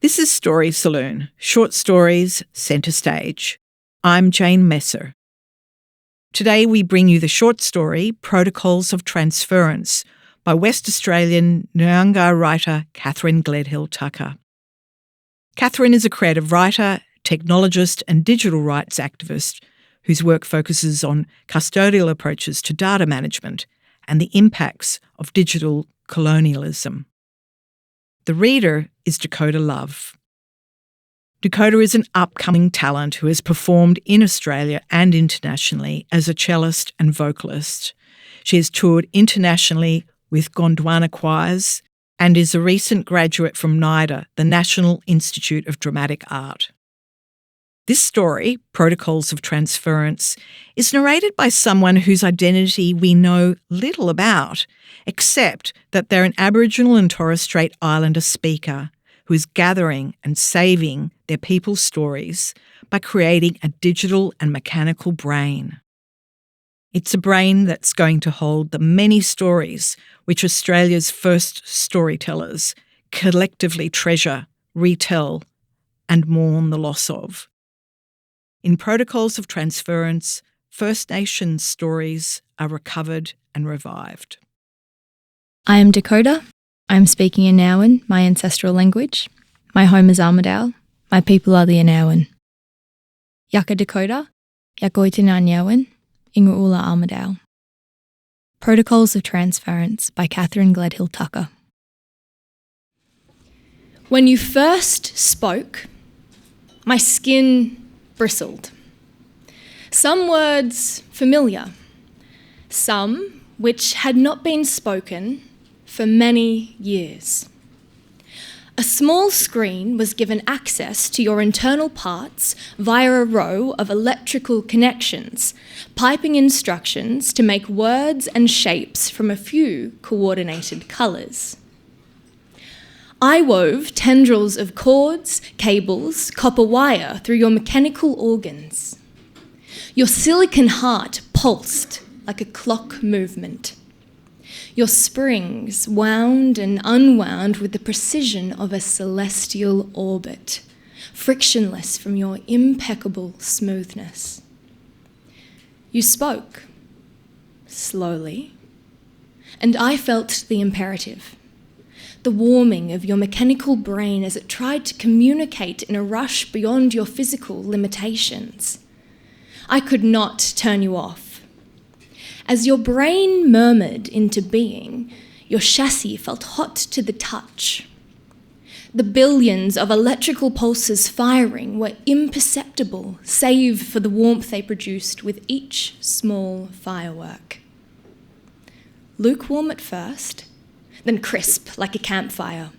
This is Story Saloon, short stories, centre stage. I'm Jane Messer. Today we bring you the short story Protocols of Transference by West Australian Nyungar writer Catherine Gledhill Tucker. Catherine is a creative writer, technologist and digital rights activist whose work focuses on custodial approaches to data management and the impacts of digital colonialism. The reader is Dakota Love. Dakota is an upcoming talent who has performed in Australia and internationally as a cellist and vocalist. She has toured internationally with Gondwana choirs and is a recent graduate from NIDA, the National Institute of Dramatic Art. This story, Protocols of Transference, is narrated by someone whose identity we know little about, except that they're an Aboriginal and Torres Strait Islander speaker who is gathering and saving their people's stories by creating a digital and mechanical brain. It's a brain that's going to hold the many stories which Australia's first storytellers collectively treasure, retell, and mourn the loss of. In Protocols of Transference, First Nations stories are recovered and revived. I am Dakota. I am speaking Yanawan, my ancestral language. My home is Armidale. My people are the Yanawan. Yaka Dakota, Yakoitina Nyawan, Inguula Armidale. Protocols of Transference by Catherine Gledhill Tucker. When you first spoke, my skin bristled. Some words familiar, some which had not been spoken for many years. A small screen was given access to your internal parts via a row of electrical connections, piping instructions to make words and shapes from a few coordinated colours. I wove tendrils of cords, cables, copper wire through your mechanical organs. Your silicon heart pulsed like a clock movement. Your springs wound and unwound with the precision of a celestial orbit, frictionless from your impeccable smoothness. You spoke, slowly, and I felt the imperative. The warming of your mechanical brain as it tried to communicate in a rush beyond your physical limitations. I could not turn you off. As your brain murmured into being, your chassis felt hot to the touch. The billions of electrical pulses firing were imperceptible, save for the warmth they produced with each small firework. Lukewarm at first, then crisp like a campfire.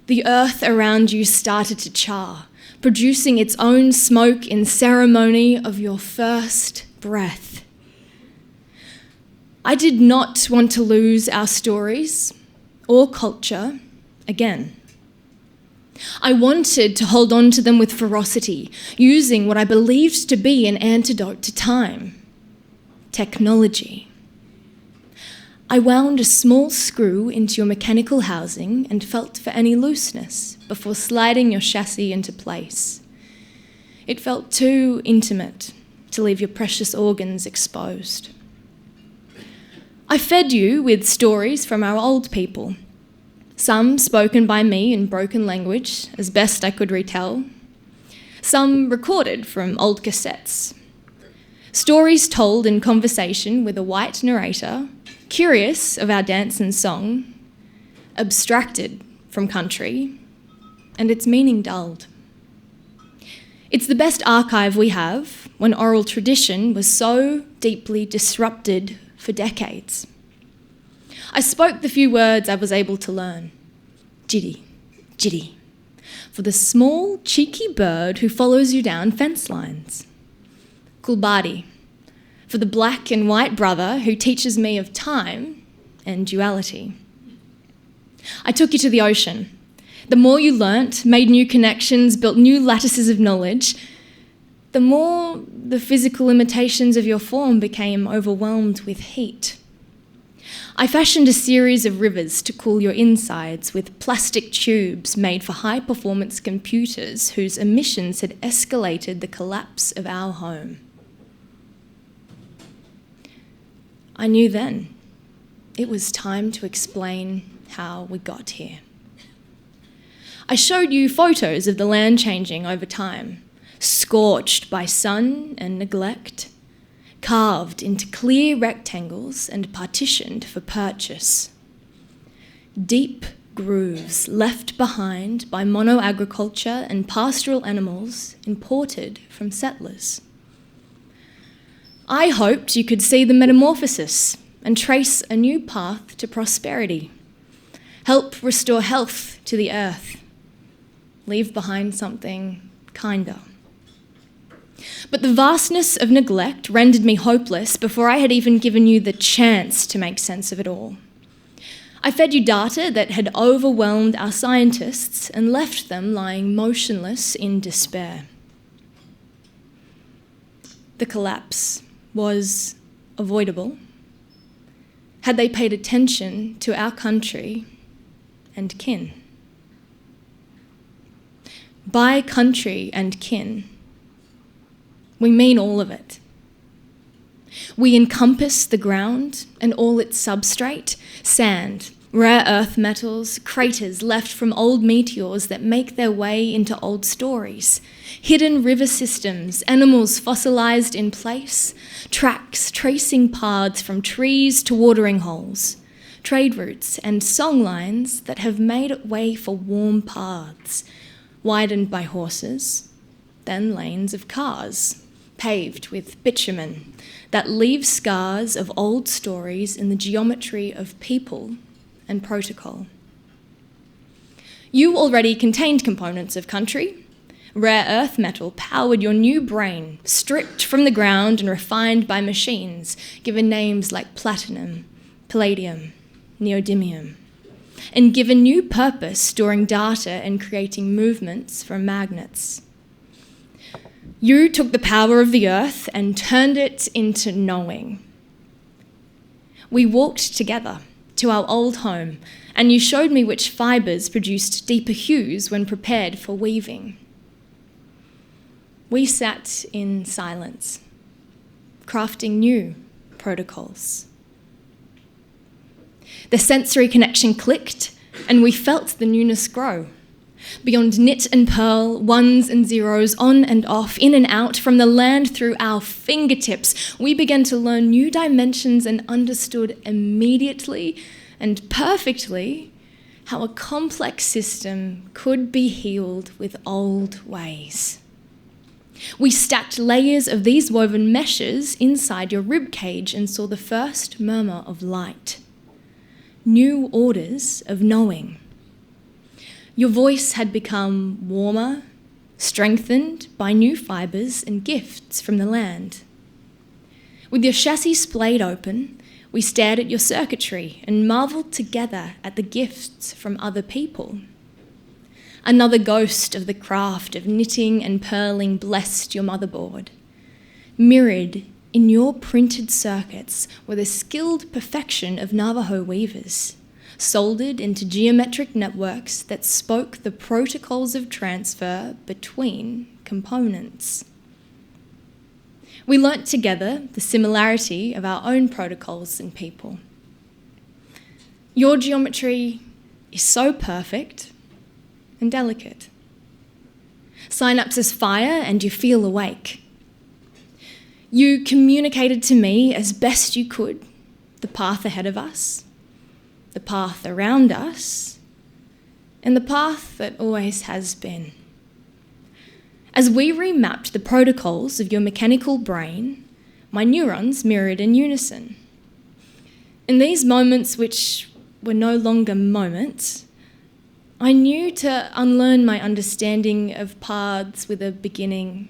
The earth around you started to char, producing its own smoke in ceremony of your first breath. I did not want to lose our stories or culture again. I wanted to hold on to them with ferocity, using what I believed to be an antidote to time: technology. I wound a small screw into your mechanical housing and felt for any looseness before sliding your chassis into place. It felt too intimate to leave your precious organs exposed. I fed you with stories from our old people, some spoken by me in broken language as best I could retell, some recorded from old cassettes. Stories told in conversation with a white narrator, curious of our dance and song, abstracted from country, and its meaning dulled. It's the best archive we have when oral tradition was so deeply disrupted for decades. I spoke the few words I was able to learn. Jitty, jitty, for the small, cheeky bird who follows you down fence lines. Kulbadi, for the black and white brother who teaches me of time and duality. I took you to the ocean. The more you learnt, made new connections, built new lattices of knowledge, the more the physical limitations of your form became overwhelmed with heat. I fashioned a series of rivers to cool your insides with plastic tubes made for high-performance computers whose emissions had escalated the collapse of our home. I knew then it was time to explain how we got here. I showed you photos of the land changing over time, scorched by sun and neglect, carved into clear rectangles and partitioned for purchase. Deep grooves left behind by monoagriculture and pastoral animals imported from settlers. I hoped you could see the metamorphosis and trace a new path to prosperity, help restore health to the earth, leave behind something kinder. But the vastness of neglect rendered me hopeless before I had even given you the chance to make sense of it all. I fed you data that had overwhelmed our scientists and left them lying motionless in despair. The collapse was avoidable had they paid attention to our country and kin. By country and kin, we mean all of it. We encompass the ground and all its substrate, sand, rare earth metals, craters left from old meteors that make their way into old stories, hidden river systems, animals fossilized in place, tracks tracing paths from trees to watering holes, trade routes and song lines that have made way for warm paths, widened by horses, then lanes of cars, paved with bitumen that leave scars of old stories in the geometry of people and protocol. You already contained components of country. Rare earth metal powered your new brain, stripped from the ground and refined by machines, given names like platinum, palladium, neodymium, and given new purpose storing data and creating movements from magnets. You took the power of the earth and turned it into knowing. We walked together to our old home, and you showed me which fibres produced deeper hues when prepared for weaving. We sat in silence, crafting new protocols. The sensory connection clicked, and we felt the newness grow. Beyond knit and pearl, ones and zeros, on and off, in and out, from the land through our fingertips, we began to learn new dimensions and understood immediately and perfectly how a complex system could be healed with old ways. We stacked layers of these woven meshes inside your rib cage and saw the first murmur of light. New orders of knowing. Your voice had become warmer, strengthened by new fibres and gifts from the land. With your chassis splayed open, we stared at your circuitry and marvelled together at the gifts from other people. Another ghost of the craft of knitting and purling blessed your motherboard. Mirrored in your printed circuits were the skilled perfection of Navajo weavers, soldered into geometric networks that spoke the protocols of transfer between components. We learnt together the similarity of our own protocols and people. Your geometry is so perfect and delicate. Synapses fire and you feel awake. You communicated to me as best you could the path ahead of us, the path around us, and the path that always has been. As we remapped the protocols of your mechanical brain, my neurons mirrored in unison. In these moments, which were no longer moments, I knew to unlearn my understanding of paths with a beginning,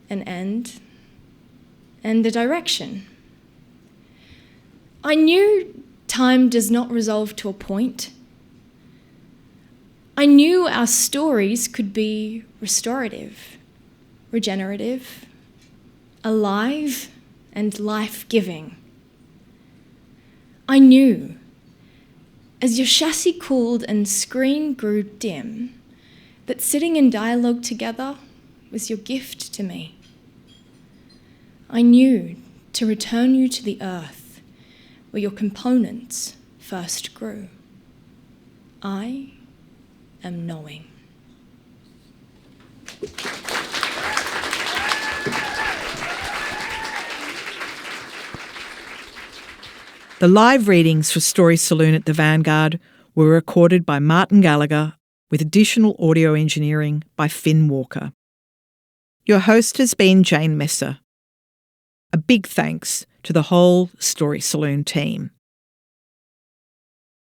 an end, and a direction. I knew time does not resolve to a point. I knew our stories could be restorative, regenerative, alive, and life-giving. I knew, as your chassis cooled and screen grew dim, that sitting in dialogue together was your gift to me. I knew to return you to the earth where your components first grew. I am knowing. The live readings for Story Saloon at the Vanguard were recorded by Martin Gallagher with additional audio engineering by Finn Walker. Your host has been Jane Messer. A big thanks to the whole Story Saloon team.